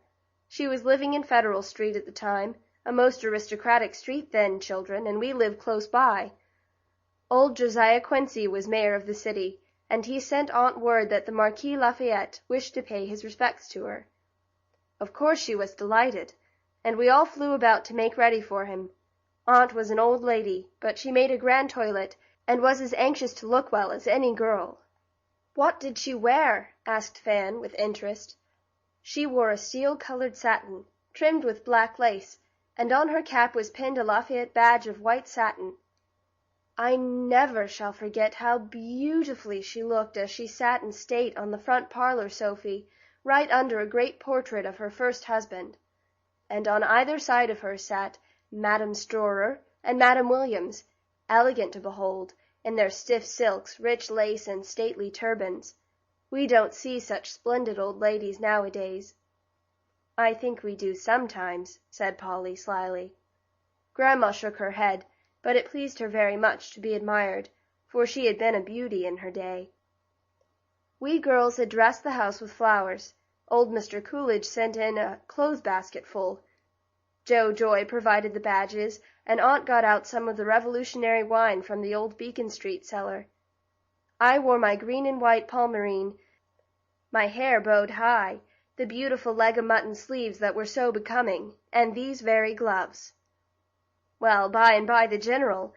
[SPEAKER 1] She was living in Federal Street at the time, a most aristocratic street then, children, and we lived close by. Old Josiah Quincy was mayor of the city, and he sent Aunt word that the Marquis Lafayette wished to pay his respects to her. Of course she was delighted, and we all flew about to make ready for him. Aunt was an old lady, but she made a grand toilet, and was as anxious to look well as any girl. "What did she wear?" asked Fan, with interest. She wore a steel-colored satin, trimmed with black lace, and on her cap was pinned a Lafayette badge of white satin. I never shall forget how beautifully she looked as she sat in state on the front parlor sofa, right under a great portrait of her first husband. And on either side of her sat Madame Storer and Madame Williams, elegant to behold, in their stiff silks, rich lace, and stately turbans. We don't see such splendid old ladies nowadays. "I think we do sometimes," said Polly, slyly. Grandma shook her head, but it pleased her very much to be admired, for she had been a beauty in her day. We girls had dressed the house with flowers. Old Mr. Coolidge sent in a clothes-basket full. Joe Joy provided the badges, and Aunt got out some of the Revolutionary wine from the old Beacon Street cellar. I wore my green and white palmerine, my hair bowed high, the beautiful leg of mutton sleeves that were so becoming, and these very gloves. Well, by and by the General,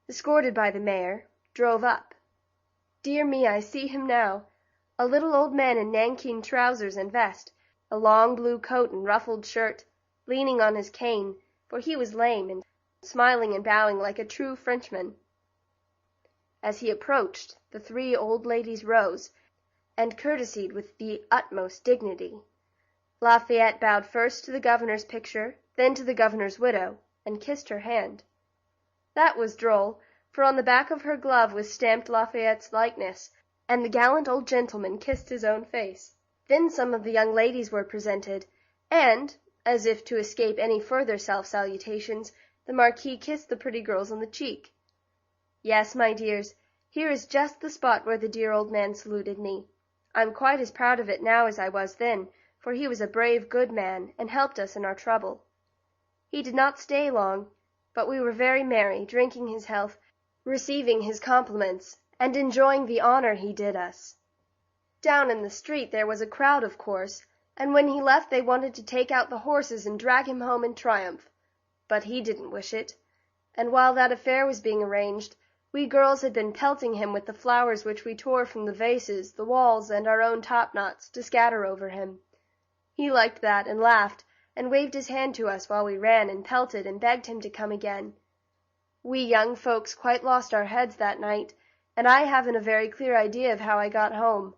[SPEAKER 1] escorted by the mayor, drove up. Dear me, I see him now, a little old man in nankeen trousers and vest, a long blue coat and ruffled shirt, leaning on his cane, for he was lame, and smiling and bowing like a true Frenchman. As he approached, the three old ladies rose, and courtesied with the utmost dignity. Lafayette bowed first to the governor's picture, then to the governor's widow, and kissed her hand. That was droll, for on the back of her glove was stamped Lafayette's likeness, and the gallant old gentleman kissed his own face. Then some of the young ladies were presented, and, as if to escape any further self-salutations, the Marquis kissed the pretty girls on the cheek. Yes, my dears, here is just the spot where the dear old man saluted me. I'm quite as proud of it now as I was then, for he was a brave, good man, and helped us in our trouble. He did not stay long, but we were very merry, drinking his health, receiving his compliments, and enjoying the honor he did us. Down in the street there was a crowd, of course, and when he left they wanted to take out the horses and drag him home in triumph. But he didn't wish it, and while that affair was being arranged, we girls had been pelting him with the flowers which we tore from the vases, the walls, and our own topknots, to scatter over him. He liked that, and laughed, and waved his hand to us while we ran and pelted and begged him to come again. We young folks quite lost our heads that night, and I haven't a very clear idea of how I got home.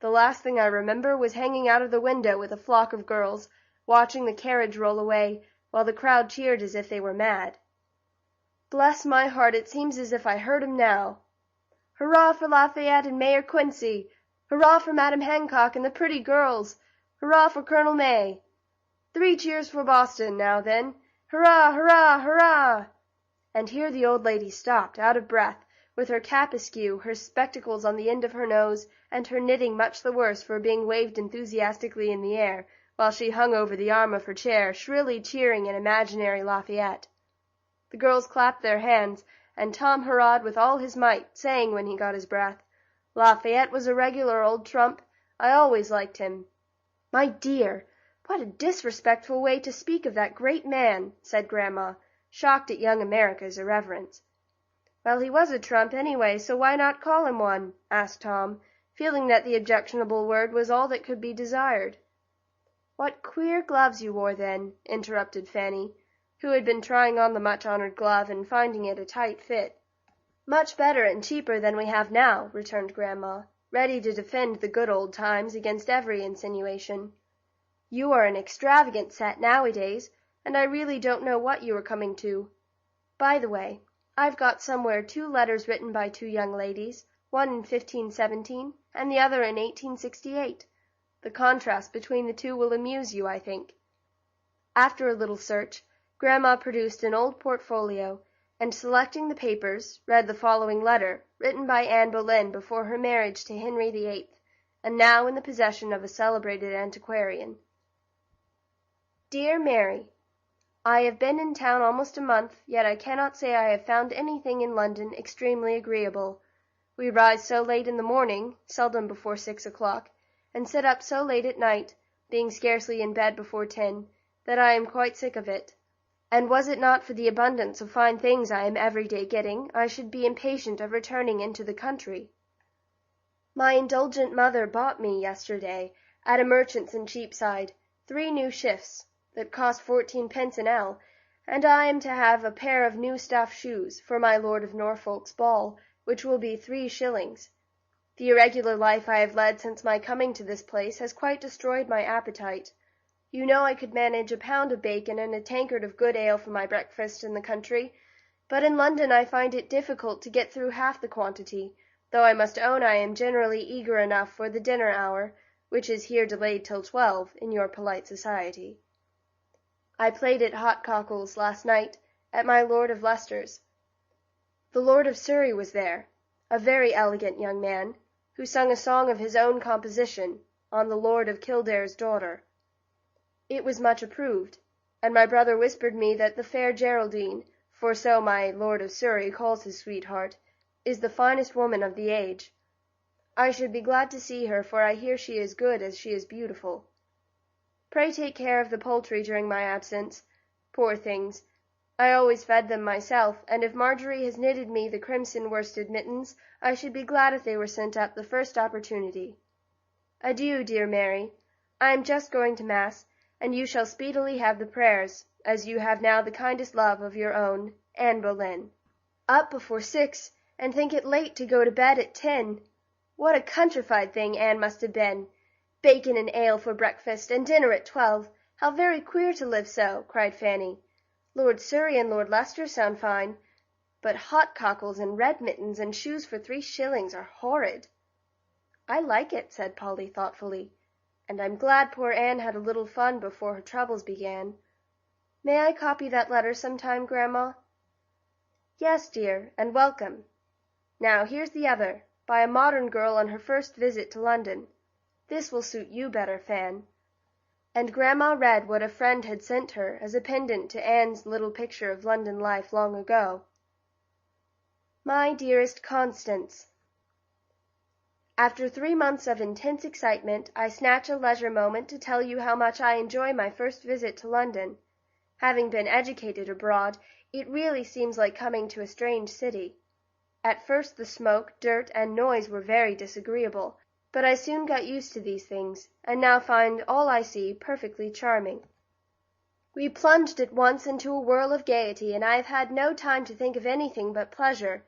[SPEAKER 1] The last thing I remember was hanging out of the window with a flock of girls, watching the carriage roll away, while the crowd cheered as if they were mad. Bless my heart, it seems as if I heard 'em now. Hurrah for Lafayette and Mayor Quincy! Hurrah for Madam Hancock and the pretty girls! Hurrah for Colonel May! 3 cheers for Boston, now then! Hurrah, hurrah, hurrah!" And here the old lady stopped, out of breath, with her cap askew, her spectacles on the end of her nose, and her knitting much the worse for being waved enthusiastically in the air, while she hung over the arm of her chair, shrilly cheering an imaginary Lafayette. The girls clapped their hands, and Tom hurrahed with all his might, saying when he got his breath, "Lafayette was a regular old trump. I always liked him." "My dear, what a disrespectful way to speak of that great man," said Grandma, shocked at young America's irreverence. "Well, he was a trump anyway, so why not call him one?" asked Tom, feeling that the objectionable word was all that could be desired. "What queer gloves you wore then," interrupted Fanny, who had been trying on the much-honored glove and finding it a tight fit. "Much better and cheaper than we have now," returned Grandma, ready to defend the good old times against every insinuation. "You are an extravagant set nowadays, and I really don't know what you are coming to. By the way, I've got somewhere 2 letters written by 2 young ladies, one in 1517 and the other in 1868. The contrast between the 2 will amuse you, I think." After a little search, Grandma produced an old portfolio, and selecting the papers, read the following letter, written by Anne Boleyn before her marriage to Henry VIII, and now in the possession of a celebrated antiquarian. "Dear Mary, I have been in town almost a month, yet I cannot say I have found anything in London extremely agreeable. We rise so late in the morning, seldom before 6 o'clock, and sit up so late at night, being scarcely in bed before 10, that I am quite sick of it. And was it not for the abundance of fine things I am every day getting, I should be impatient of returning into the country. My indulgent mother bought me, yesterday, at a merchant's in Cheapside, 3 new shifts, that cost 14 an ell, and I am to have a pair of new stuff shoes for my Lord of Norfolk's ball, which will be 3 shillings. The irregular life I have led since my coming to this place has quite destroyed my appetite. You know I could manage a pound of bacon and a tankard of good ale for my breakfast in the country, but in London I find it difficult to get through half the quantity, though I must own I am generally eager enough for the dinner hour, which is here delayed till 12, in your polite society. I played at hot cockles last night, at my Lord of Leicester's. The Lord of Surrey was there, a very elegant young man, who sung a song of his own composition, on the Lord of Kildare's daughter. It was much approved, and my brother whispered me that the fair Geraldine, for so my Lord of Surrey calls his sweetheart, is the finest woman of the age. I should be glad to see her, for I hear she is good as she is beautiful. Pray take care of the poultry during my absence. Poor things! I always fed them myself, and if Marjorie has knitted me the crimson worsted mittens, I should be glad if they were sent up the first opportunity. Adieu, dear Mary. I am just going to Mass, and you shall speedily have the prayers, as you have now the kindest love of your own, Anne Boleyn. Up before 6, and think it late to go to bed at 10. What a countrified thing Anne must have been! Bacon and ale for breakfast, and dinner at 12. How very queer to live so!" cried Fanny. "Lord Surrey and Lord Leicester sound fine, but hot cockles and red mittens and shoes for 3 shillings are horrid." "I like it," said Polly thoughtfully, "and I'm glad poor Anne had a little fun before her troubles began. May I copy that letter sometime, Grandma?" "Yes, dear, and welcome. Now here's the other, by a modern girl on her first visit to London. This will suit you better, Fan." And Grandma read what a friend had sent her as a pendant to Anne's little picture of London life long ago. My dearest Constance, after 3 months of intense excitement, I snatch a leisure moment to tell you how much I enjoy my first visit to London. Having been educated abroad, it really seems like coming to a strange city. At first the smoke, dirt, and noise were very disagreeable, but I soon got used to these things, and now find all I see perfectly charming. We plunged at once into a whirl of gaiety, and I have had no time to think of anything but pleasure.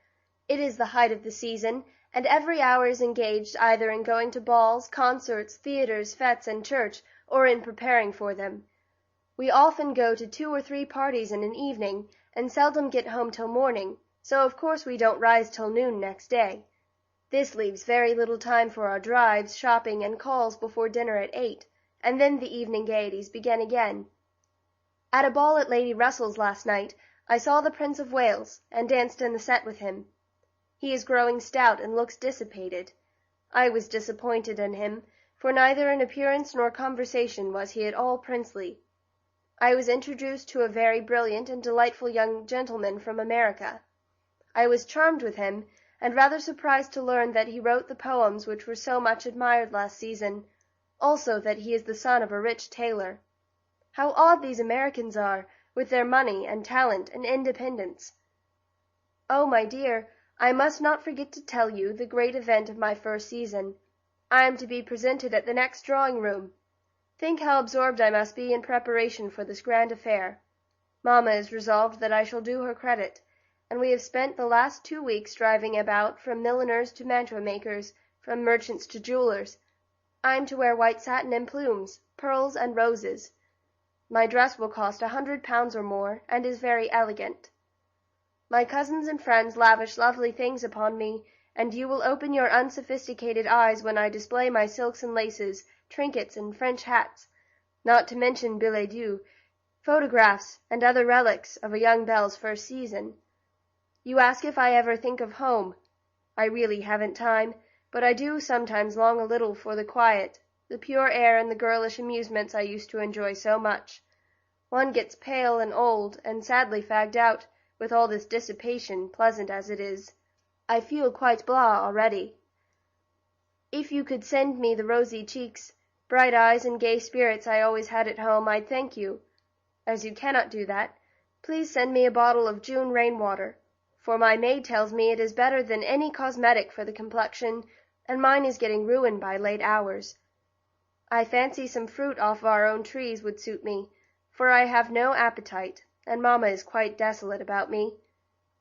[SPEAKER 1] It is the height of the season, and every hour is engaged either in going to balls, concerts, theatres, fêtes, and church, or in preparing for them. We often go to 2 or 3 parties in an evening, and seldom get home till morning, so of course we don't rise till noon next day. This leaves very little time for our drives, shopping, and calls before dinner at 8, and then the evening gaieties begin again. At a ball at Lady Russell's last night, I saw the Prince of Wales, and danced in the set with him. He is growing stout and looks dissipated. I was disappointed in him, for neither in appearance nor conversation was he at all princely. I was introduced to a very brilliant and delightful young gentleman from America. I was charmed with him, and rather surprised to learn that he wrote the poems which were so much admired last season, also that he is the son of a rich tailor. How odd these Americans are, with their money and talent and independence! Oh, my dear, I must not forget to tell you the great event of my first season. I am to be presented at the next drawing-room. Think how absorbed I must be in preparation for this grand affair. Mamma is resolved that I shall do her credit, and we have spent the last 2 weeks driving about, from milliners to mantua-makers, from merchants to jewelers. I am to wear white satin and plumes, pearls and roses. My dress will cost £100 or more, and is very elegant. My cousins and friends lavish lovely things upon me, and you will open your unsophisticated eyes when I display my silks and laces, trinkets and French hats, not to mention billets doux, photographs, and other relics of a young belle's first season. You ask if I ever think of home. I really haven't time, but I do sometimes long a little for the quiet, the pure air and the girlish amusements I used to enjoy so much. One gets pale and old, and sadly fagged out, with all this dissipation, pleasant as it is. I feel quite blah already. If you could send me the rosy cheeks, bright eyes, and gay spirits I always had at home, I'd thank you. As you cannot do that, please send me a bottle of June rain-water, for my maid tells me it is better than any cosmetic for the complexion, and mine is getting ruined by late hours. I fancy some fruit off our own trees would suit me, for I have no appetite, and mamma is quite desolate about me.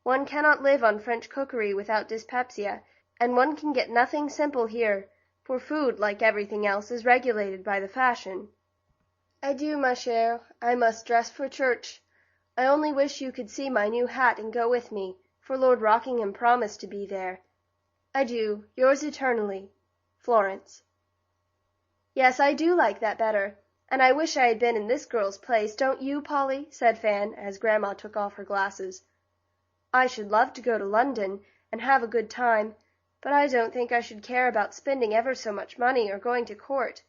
[SPEAKER 1] One cannot live on French cookery without dyspepsia, and one can get nothing simple here, for food, like everything else, is regulated by the fashion. Adieu, ma chère, I must dress for church. I only wish you could see my new hat and go with me, for Lord Rockingham promised to be there. Adieu, yours eternally, Florence. Yes, I do like that better, and I wish I had been in this girl's place, don't you, Polly? Said Fan, as Grandma took off her glasses. I should love to go to London and have a good time, but I don't think I should care about spending ever so much money or going to court.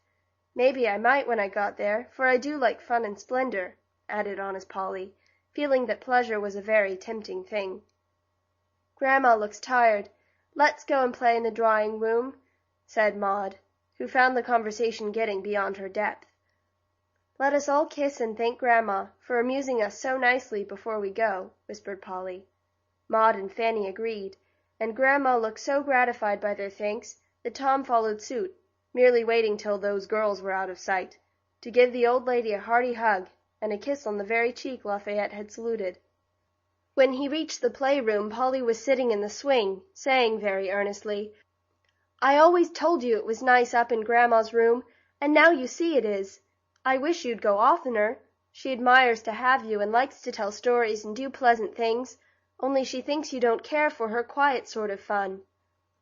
[SPEAKER 1] Maybe I might when I got there, for I do like fun and splendor, added honest Polly, feeling that pleasure was a very tempting thing. Grandma looks tired. Let's go and play in the drawing-room, said Maud, who found the conversation getting beyond her depth. Let us all kiss and thank Grandma for amusing us so nicely before we go, whispered Polly. Maud and Fanny agreed, and Grandma looked so gratified by their thanks that Tom followed suit, merely waiting till those girls were out of sight, to give the old lady a hearty hug and a kiss on the very cheek Lafayette had saluted. When he reached the playroom, Polly was sitting in the swing, saying very earnestly, "I always told you it was nice up in Grandma's room, and now you see it is. I wish you'd go oftener. She admires to have you and likes to tell stories and do pleasant things, only she thinks you don't care for her quiet sort of fun.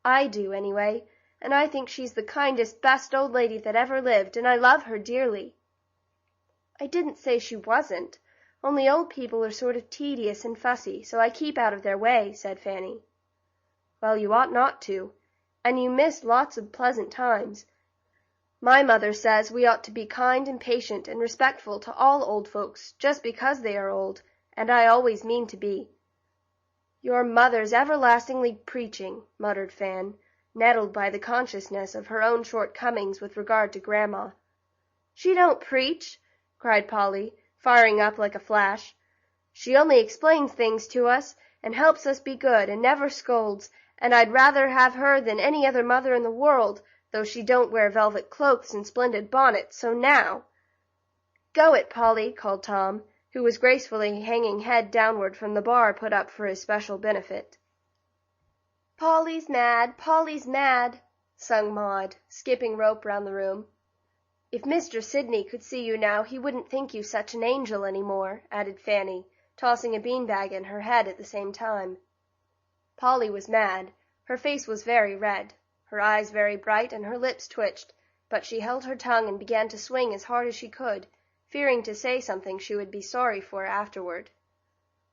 [SPEAKER 1] I do, anyway, and I think she's the kindest, best old lady that ever lived, and I love her dearly." "I didn't say she wasn't, only old people are sort of tedious and fussy, so I keep out of their way," said Fanny. "Well, you ought not to, and you miss lots of pleasant times. My mother says we ought to be kind and patient and respectful to all old folks, just because they are old, and I always mean to be." "Your mother's everlastingly preaching," muttered Fan, nettled by the consciousness of her own shortcomings with regard to Grandma. "She don't preach," cried Polly, firing up like a flash. "She only explains things to us, and helps us be good, and never scolds, and I'd rather have her than any other mother in the world, though she don't wear velvet cloaks and splendid bonnets, so now—" "Go it, Polly," called Tom, who was gracefully hanging head downward from the bar put up for his special benefit. "Polly's mad, Polly's mad," sung Maud, skipping rope round the room. "If Mr. Sidney could see you now, he wouldn't think you such an angel any more," added Fanny, tossing a bean-bag in her head at the same time. Polly was mad. Her face was very red, her eyes very bright, and her lips twitched, but she held her tongue and began to swing as hard as she could, fearing to say something she would be sorry for afterward.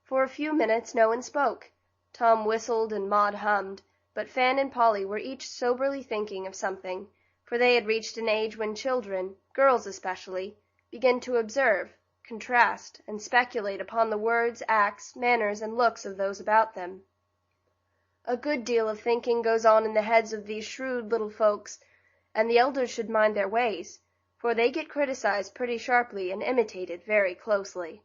[SPEAKER 1] For a few minutes no one spoke. Tom whistled and Maud hummed, but Fan and Polly were each soberly thinking of something, for they had reached an age when children, girls especially, begin to observe, contrast, and speculate upon the words, acts, manners, and looks of those about them. A good deal of thinking goes on in the heads of these shrewd little folks, and the elders should mind their ways, for they get criticized pretty sharply and imitated very closely.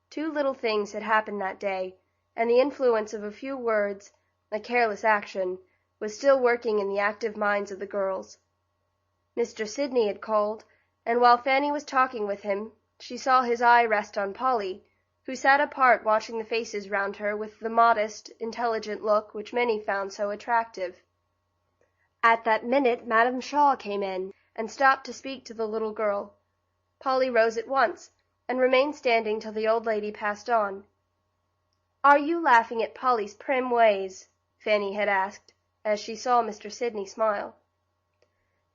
[SPEAKER 1] Two little things had happened that day, and the influence of a few words, a careless action, was still working in the active minds of the girls. Mr. Sidney had called, and while Fanny was talking with him, she saw his eye rest on Polly, who sat apart watching the faces round her with the modest, intelligent look which many found so attractive. At that minute Madame Shaw came in, and stopped to speak to the little girl. Polly rose at once, and remained standing till the old lady passed on. "Are you laughing at Polly's prim ways?" Fanny had asked, as she saw Mr. Sidney smile.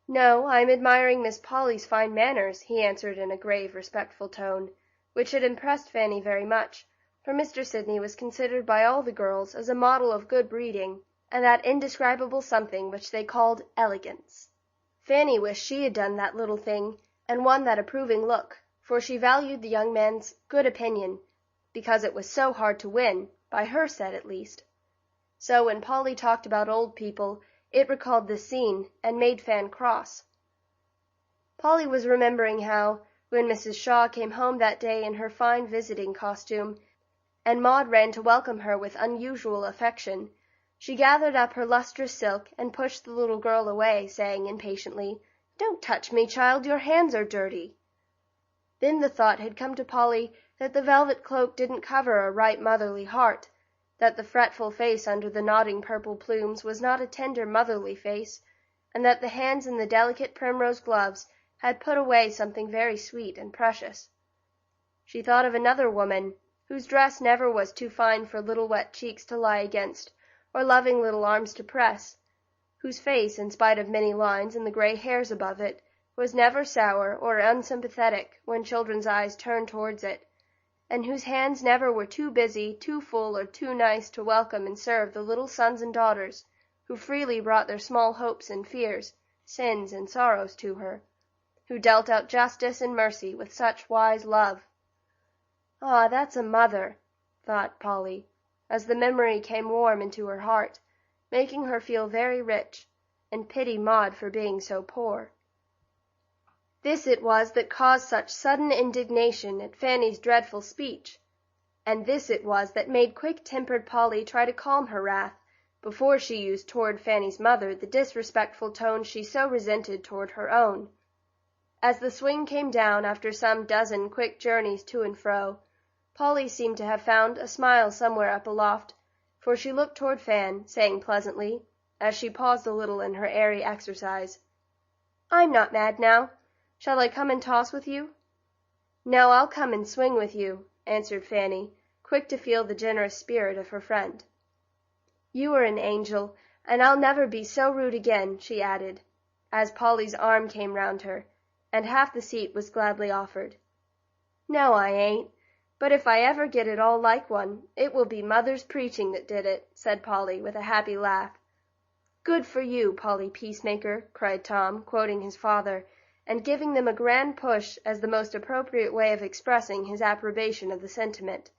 [SPEAKER 1] "No, I am admiring Miss Polly's fine manners," he answered in a grave, respectful tone, which had impressed Fanny very much, for Mr. Sidney was considered by all the girls as a model of good breeding, and that indescribable something which they called elegance. Fanny wished she had done that little thing, and won that approving look, for she valued the young man's good opinion, because it was so hard to win, by her set at least. So when Polly talked about old people, it recalled this scene, and made Fan cross. Polly was remembering how, when Mrs. Shaw came home that day in her fine visiting costume, and Maud ran to welcome her with unusual affection, she gathered up her lustrous silk and pushed the little girl away, saying impatiently, "Don't touch me, child, your hands are dirty." Then the thought had come to Polly that the velvet cloak didn't cover a right motherly heart, that the fretful face under the nodding purple plumes was not a tender motherly face, and that the hands in the delicate primrose gloves had put away something very sweet and precious. She thought of another woman, whose dress never was too fine for little wet cheeks to lie against, or loving little arms to press, whose face, in spite of many lines and the gray hairs above it, was never sour or unsympathetic when children's eyes turned towards it, and whose hands never were too busy, too full, or too nice to welcome and serve the little sons and daughters who freely brought their small hopes and fears, sins and sorrows to her, who dealt out justice and mercy with such wise love. "Ah, that's a mother," thought Polly, as the memory came warm into her heart, making her feel very rich, and pity Maud for being so poor. This it was that caused such sudden indignation at Fanny's dreadful speech, and this it was that made quick-tempered Polly try to calm her wrath, before she used toward Fanny's mother the disrespectful tone she so resented toward her own. As the swing came down after some dozen quick journeys to and fro, Polly seemed to have found a smile somewhere up aloft, for she looked toward Fan, saying pleasantly, as she paused a little in her airy exercise, "I'm not mad now. Shall I come and toss with you?" "No, I'll come and swing with you," answered Fanny, quick to feel the generous spirit of her friend. "You are an angel, and I'll never be so rude again," she added, as Polly's arm came round her, and half the seat was gladly offered. "No, I ain't. But if I ever get at all like one, it will be mother's preaching that did it," said Polly, with a happy laugh. "Good for you, Polly Peacemaker," cried Tom, quoting his father, and giving them a grand push as the most appropriate way of expressing his approbation of the sentiment.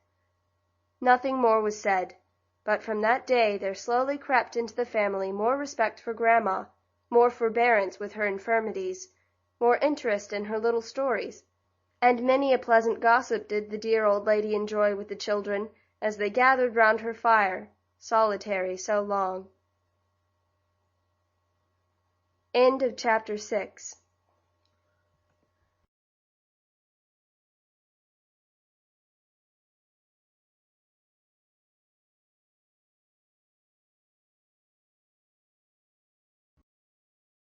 [SPEAKER 1] Nothing more was said, but from that day there slowly crept into the family more respect for Grandma, more forbearance with her infirmities, more interest in her little stories, and many a pleasant gossip did the dear old lady enjoy with the children as they gathered round her fire, solitary so long. End of chapter 6.